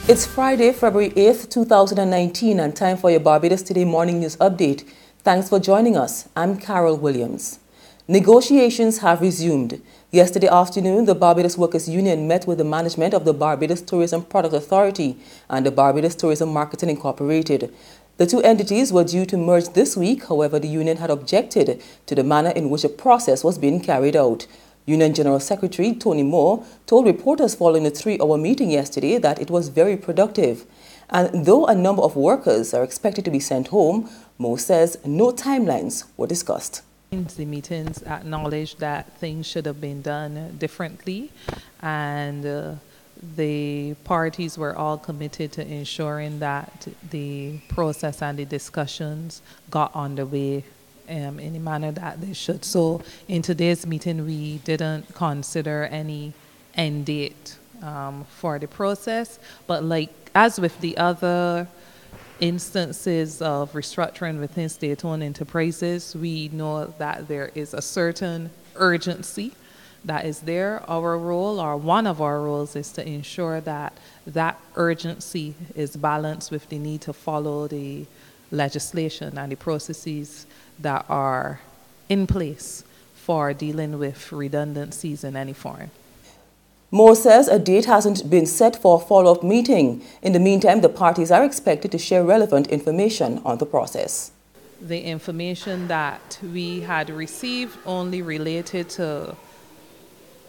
It's Friday, February 8th, 2019, and time for your Barbados Today morning news update. Thanks for joining us. I'm Carol Williams. Negotiations have resumed. Yesterday afternoon, the Barbados Workers Union met with the management of the Barbados Tourism Product Authority and the Barbados Tourism Marketing Incorporated. The two entities were due to merge this week. However, the union had objected to the manner in which the process was being carried out. Union General Secretary Tony Moore told reporters following a 3-hour meeting yesterday that it was very productive. And though a number of workers are expected to be sent home, Moore says no timelines were discussed. The meetings acknowledged that things should have been done differently, and the parties were all committed to ensuring that the process and the discussions got underway in a manner that they should. So in today's meeting, we didn't consider any end date for the process, but like as with the other instances of restructuring within state-owned enterprises, we know that there is a certain urgency that is there. Our role, or one of our roles, is to ensure that that urgency is balanced with the need to follow the legislation and the processes that are in place for dealing with redundancies in any form. Moore says a date hasn't been set for a follow-up meeting. In the meantime, the parties are expected to share relevant information on the process. The information that we had received only related to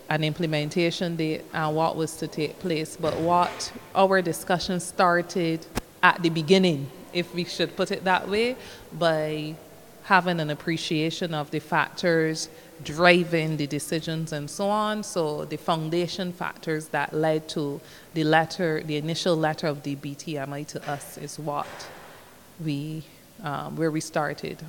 an implementation date and what was to take place, but what our discussion started at the beginning, if we should put it that way, by having an appreciation of the factors driving the decisions and so on. So the foundation factors that led to the letter, the initial letter of the BTMI to us, is what where we started.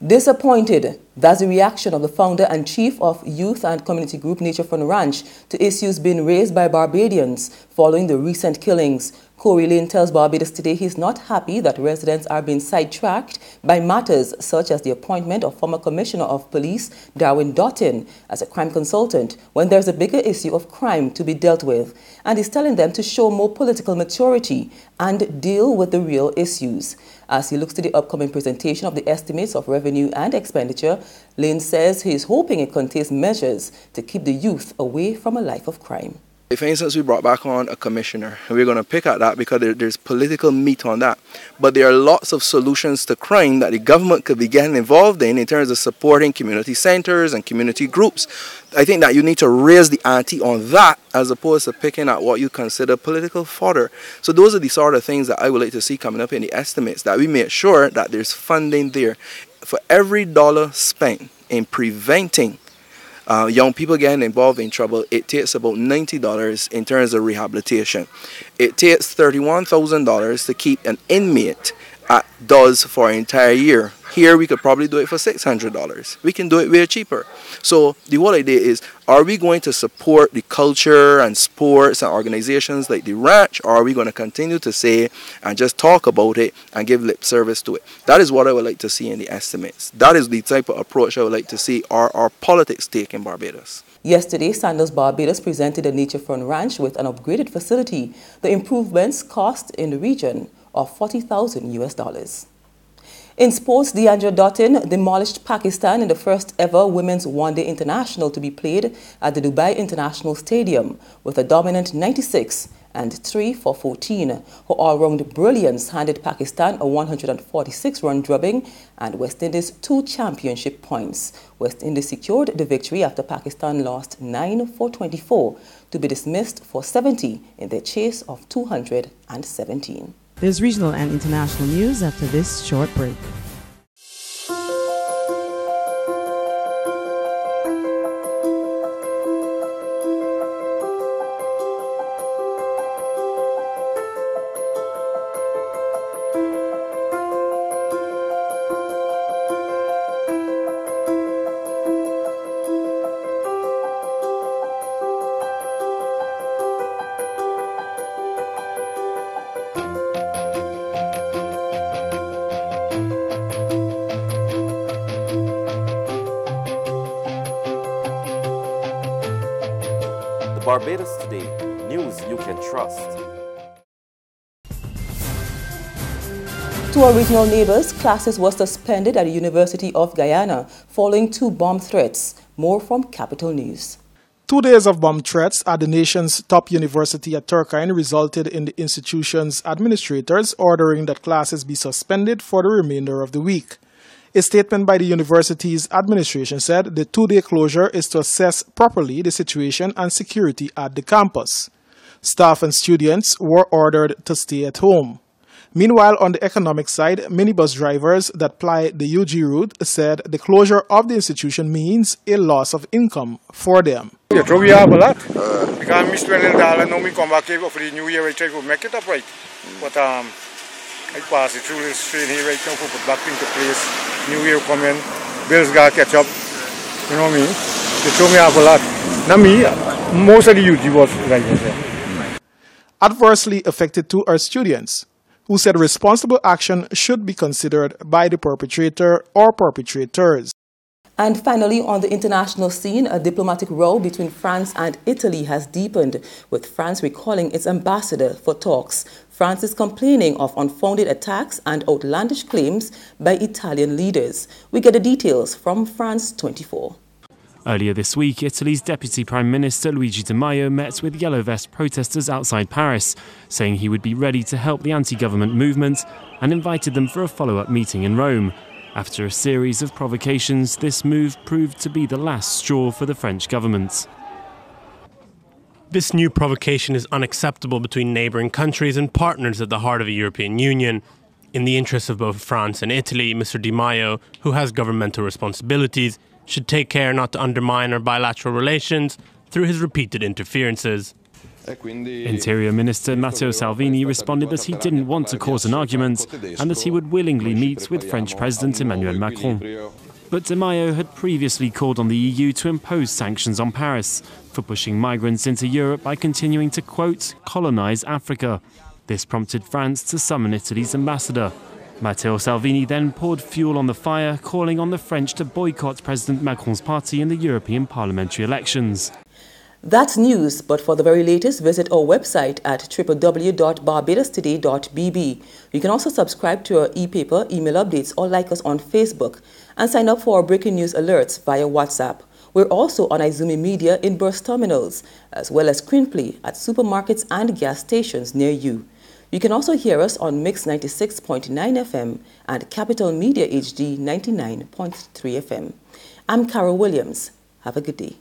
Disappointed, that's the reaction of the founder and chief of youth and community group Nature Front Ranch to issues being raised by Barbadians following the recent killings. Corey Lane tells Barbados Today he's not happy that residents are being sidetracked by matters such as the appointment of former Commissioner of Police Deandra Dottin as a crime consultant when there's a bigger issue of crime to be dealt with, and he's telling them to show more political maturity and deal with the real issues. As he looks to the upcoming presentation of the estimates of revenue and expenditure, Lane says he's hoping it contains measures to keep the youth away from a life of crime. For instance, we brought back on a commissioner, and we're going to pick at that because there's political meat on that. But there are lots of solutions to crime that the government could be getting involved in terms of supporting community centers and community groups. I think that you need to raise the ante on that as opposed to picking at what you consider political fodder. So those are the sort of things that I would like to see coming up in the estimates, that we make sure that there's funding there. For every dollar spent in preventing young people getting involved in trouble, it takes about $90 in terms of rehabilitation. It takes $31,000 to keep an inmate at does for an entire year. Here we could probably do it for $600. We can do it way cheaper. So the whole idea is, are we going to support the culture and sports and organizations like the ranch, or are we going to continue to say and just talk about it and give lip service to it? That is what I would like to see in the estimates. That is the type of approach I would like to see our politics take in Barbados. Yesterday, Sandals Barbados presented a Nature Front Ranch with an upgraded facility. The improvements cost in the region of $40,000 US. In sports, Deandra Dottin demolished Pakistan in the first ever Women's One-Day International to be played at the Dubai International Stadium with a dominant 96 and 3 for 14. Her all-round brilliance handed Pakistan a 146-run drubbing and West Indies 2 championship points. West Indies secured the victory after Pakistan lost 9 for 24 to be dismissed for 70 in their chase of 217. There's regional and international news after this short break. Barbados Today, news you can trust. To our regional neighbors, classes were suspended at the University of Guyana following 2 bomb threats. More from Capital News. 2 days of bomb threats at the nation's top university at Turkine resulted in the institution's administrators ordering that classes be suspended for the remainder of the week. A statement by the university's administration said the 2-day closure is to assess properly the situation and security at the campus. Staff and students were ordered to stay at home. Meanwhile, on the economic side, minibus drivers that ply the UG route said the closure of the institution means a loss of income for them. We have a lot. Because we spend $1 now we come back here for the new year, I try to make it up right. But I pass it through this train here right now, put back into place. New year come in, bills got to catch up. You know what I mean? They told me I have a lot. Not me, most of the UG was like that. Adversely affected too are students, who said responsible action should be considered by the perpetrator or perpetrators. And finally, on the international scene, a diplomatic row between France and Italy has deepened, with France recalling its ambassador for talks. France is complaining of unfounded attacks and outlandish claims by Italian leaders. We get the details from France 24. Earlier this week, Italy's Deputy Prime Minister Luigi Di Maio met with Yellow Vest protesters outside Paris, saying he would be ready to help the anti-government movement and invited them for a follow-up meeting in Rome. After a series of provocations, this move proved to be the last straw for the French government. This new provocation is unacceptable between neighbouring countries and partners at the heart of the European Union. In the interests of both France and Italy, Mr. Di Maio, who has governmental responsibilities, should take care not to undermine our bilateral relations through his repeated interferences. Interior Minister Matteo Salvini responded that he didn't want to cause an argument and that he would willingly meet with French President Emmanuel Macron. But Di Maio had previously called on the EU to impose sanctions on Paris for pushing migrants into Europe by continuing to, quote, colonize Africa. This prompted France to summon Italy's ambassador. Matteo Salvini then poured fuel on the fire, calling on the French to boycott President Macron's party in the European parliamentary elections. That's news, but for the very latest, visit our website at www.barbadostoday.bb. You can also subscribe to our e-paper, email updates, or like us on Facebook, and sign up for our breaking news alerts via WhatsApp. We're also on Izumi Media in burst terminals, as well as Screenplay at supermarkets and gas stations near you. You can also hear us on Mix 96.9 FM and Capital Media HD 99.3 FM. I'm Carol Williams. Have a good day.